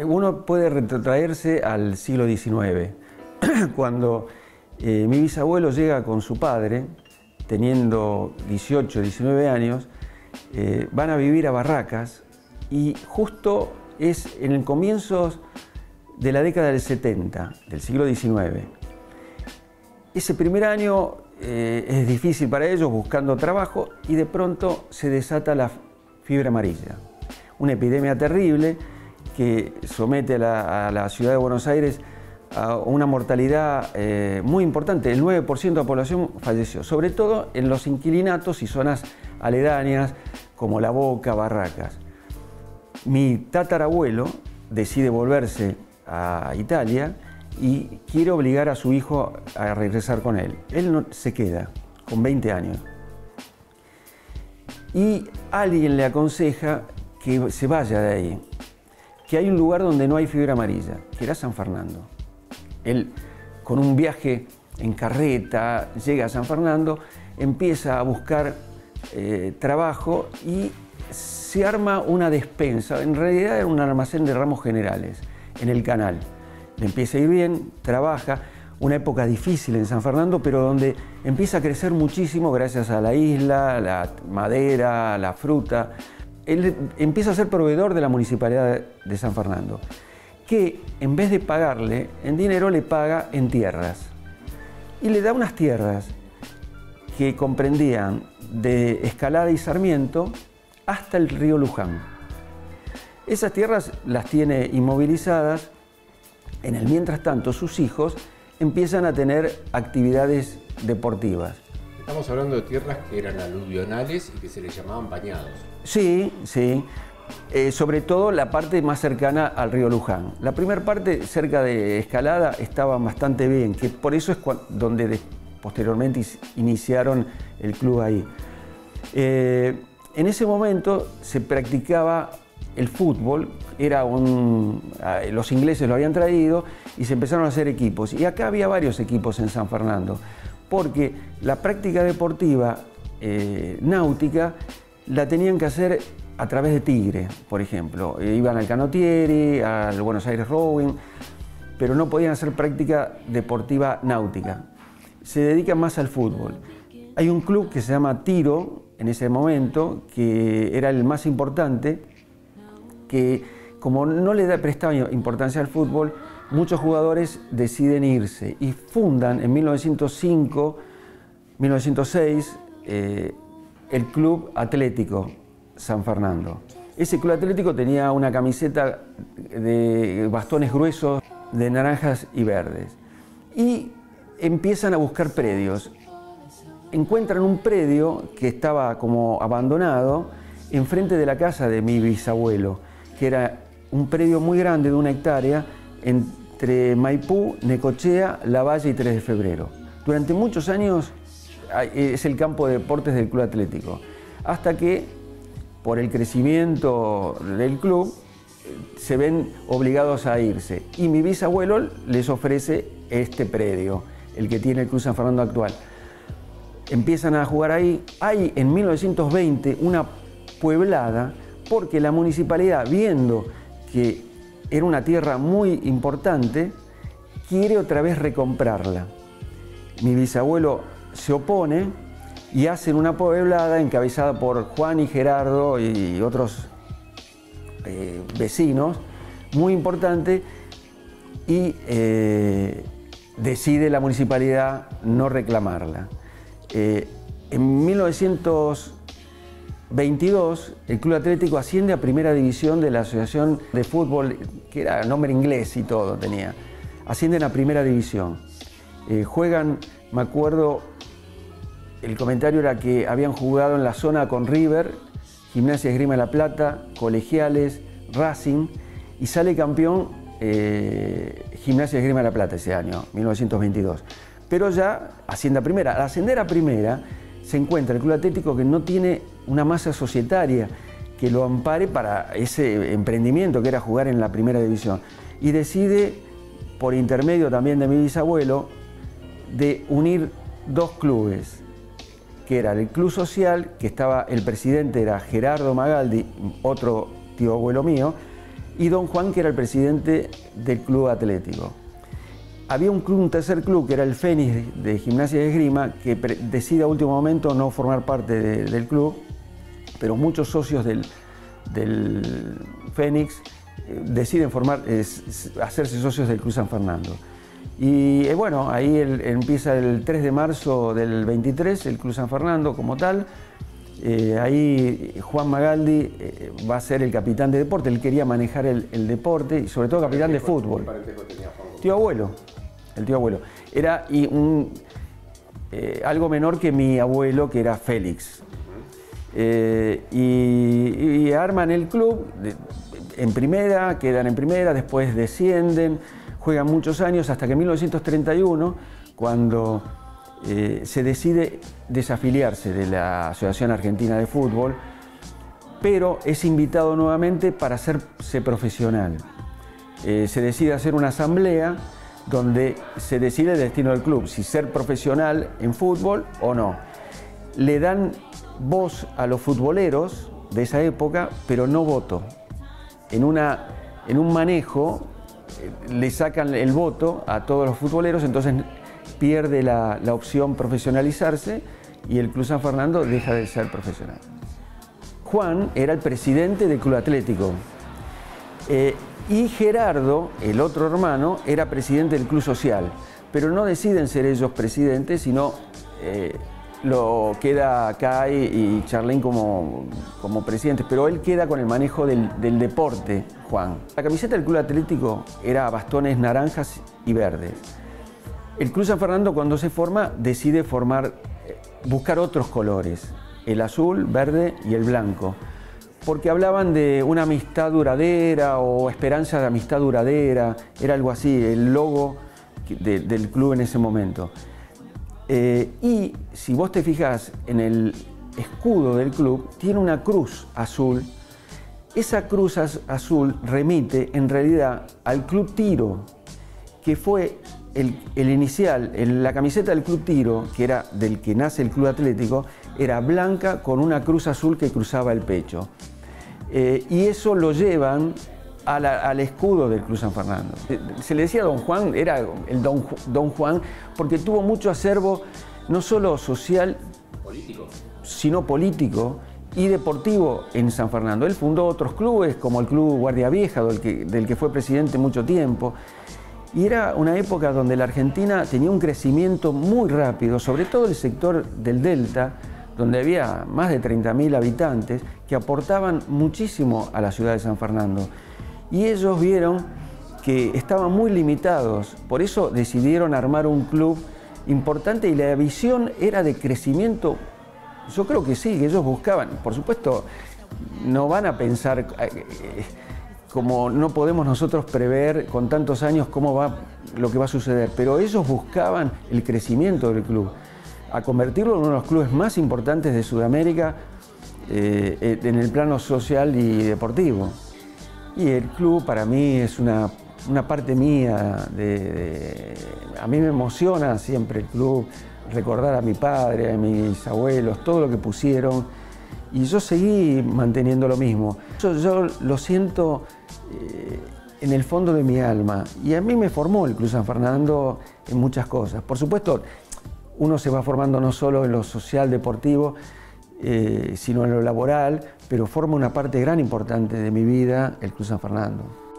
Uno puede retrotraerse al siglo XIX, cuando mi bisabuelo llega con su padre, teniendo 18, 19 años, van a vivir a Barracas y justo es en el comienzo de la década del 70, del siglo XIX. Ese primer año es difícil para ellos, buscando trabajo, y de pronto se desata la fiebre amarilla, una epidemia terrible que somete a la ciudad de Buenos Aires a una mortalidad muy importante. El 9% de la población falleció, sobre todo en los inquilinatos y zonas aledañas como La Boca, Barracas. Mi tatarabuelo decide volverse a Italia y quiere obligar a su hijo a regresar con él. Él no, se queda con 20 años. Y alguien le aconseja que se vaya de ahí, que hay un lugar donde no hay fiebre amarilla, que era San Fernando. Él, con un viaje en carreta, llega a San Fernando, empieza a buscar trabajo y se arma una despensa. En realidad era un almacén de ramos generales en el canal. Le empieza a ir bien, trabaja, una época difícil en San Fernando, pero donde empieza a crecer muchísimo gracias a la isla, la madera, la fruta. Él empieza a ser proveedor de la Municipalidad de San Fernando, que en vez de pagarle en dinero, le paga en tierras. Y le da unas tierras que comprendían de Escalada y Sarmiento hasta el río Luján. Esas tierras las tiene inmovilizadas. En el mientras tanto, sus hijos empiezan a tener actividades deportivas. Estamos hablando de tierras que eran aluvionales y que se les llamaban bañados. Sí, sí. Sobre todo la parte más cercana al río Luján. La primera parte, cerca de Escalada, estaba bastante bien, que por eso es donde posteriormente iniciaron el club ahí. En ese momento se practicaba el fútbol, los ingleses lo habían traído y se empezaron a hacer equipos. Y acá había varios equipos en San Fernando, porque la práctica deportiva náutica la tenían que hacer a través de Tigre, por ejemplo. Iban al Canottieri, al Buenos Aires Rowing, pero no podían hacer práctica deportiva náutica. Se dedican más al fútbol. Hay un club que se llama Tiro, en ese momento, que era el más importante, que como no le prestaba importancia al fútbol, muchos jugadores deciden irse y fundan en 1905, 1906, el Club Atlético San Fernando. Ese club atlético tenía una camiseta de bastones gruesos de naranjas y verdes. Y empiezan a buscar predios. Encuentran un predio que estaba como abandonado enfrente de la casa de mi bisabuelo, que era un predio muy grande de 1 hectárea entre Maipú, Necochea, Lavalle y 3 de Febrero. Durante muchos años es el campo de deportes del Club Atlético, hasta que por el crecimiento del club se ven obligados a irse. Y mi bisabuelo les ofrece este predio, el que tiene el Club San Fernando actual. Empiezan a jugar ahí. Hay en 1920 una pueblada, porque la municipalidad, viendo que era una tierra muy importante, quiere otra vez recomprarla. Mi bisabuelo se opone y hacen una pueblada encabezada por Juan y Gerardo y otros vecinos, muy importante, y decide la municipalidad no reclamarla. En 1922, el Club Atlético asciende a Primera División de la Asociación de Fútbol, que era nombre inglés y todo tenía. Ascienden a Primera División. Juegan, me acuerdo, el comentario era que habían jugado en la zona con River, Gimnasia y Esgrima de La Plata, Colegiales, Racing, y sale campeón Gimnasia y Esgrima de La Plata ese año, 1922. Pero ya asciende a Primera. Al ascender a Primera, se encuentra el Club Atlético que no tiene una masa societaria que lo ampare para ese emprendimiento que era jugar en la Primera División. Y decide, por intermedio también de mi bisabuelo, de unir dos clubes, que era el Club Social, que estaba, el presidente era Gerardo Magaldi, otro tío abuelo mío, y don Juan, que era el presidente del club atlético. Había un tercer club, que era el Fénix de Gimnasia y Esgrima, que decide a último momento no formar parte del club, pero muchos socios del Fénix deciden hacerse socios del Club San Fernando. Y bueno, ahí empieza el 3 de marzo del 23, el Club San Fernando como tal. Ahí Juan Magaldi va a ser el capitán de deporte, él quería manejar el deporte y sobre todo capitán de fútbol. Tío abuelo, el tío abuelo. Era algo menor que mi abuelo, que era Félix. Y arman el club en primera, quedan en primera, después descienden, juegan muchos años hasta que en 1931, cuando se decide desafiliarse de la Asociación Argentina de Fútbol, pero es invitado nuevamente para hacerse profesional. Se decide hacer una asamblea donde se decide el destino del club, si ser profesional en fútbol o no. Le dan voz a los futboleros de esa época, pero no voto. En un manejo le sacan el voto a todos los futboleros, entonces pierde la opción profesionalizarse y el Club San Fernando deja de ser profesional. Juan era el presidente del Club Atlético y Gerardo, el otro hermano, era presidente del Club Social, pero no deciden ser ellos presidentes, sino lo queda Kai y Charlín como presidentes, pero él queda con el manejo del deporte, Juan. La camiseta del Club Atlético era bastones naranjas y verdes. El Club San Fernando, cuando se forma, decide buscar otros colores, el azul, verde y el blanco, porque hablaban de una amistad duradera o esperanza de amistad duradera, era algo así, el logo del club en ese momento. Y si vos te fijás en el escudo del club, tiene una cruz azul. Esa cruz azul remite en realidad al Club Tiro, que fue el inicial. La camiseta del Club Tiro, que era del que nace el Club Atlético, era blanca con una cruz azul que cruzaba el pecho. Y eso lo llevan al escudo del Club San Fernando. Se le decía Don Juan, era el Don Juan, porque tuvo mucho acervo, no solo social, sino político y deportivo en San Fernando. Él fundó otros clubes, como el Club Guardia Vieja, del que fue presidente mucho tiempo. Y era una época donde la Argentina tenía un crecimiento muy rápido, sobre todo el sector del Delta, donde había más de 30.000 habitantes que aportaban muchísimo a la ciudad de San Fernando. Y ellos vieron que estaban muy limitados, por eso decidieron armar un club importante y la visión era de crecimiento. Yo creo que sí, que ellos buscaban. Por supuesto, no van a pensar como no podemos nosotros prever con tantos años lo que va a suceder, pero ellos buscaban el crecimiento del club, a convertirlo en uno de los clubes más importantes de Sudamérica en el plano social y deportivo. Y el club para mí es una parte mía, a mí me emociona siempre el club, recordar a mi padre, a mis abuelos, todo lo que pusieron, y yo seguí manteniendo lo mismo. Yo lo siento en el fondo de mi alma, y a mí me formó el Club San Fernando en muchas cosas. Por supuesto, uno se va formando no solo en lo social, deportivo, sino en lo laboral, pero forma una parte gran importante de mi vida el Club San Fernando.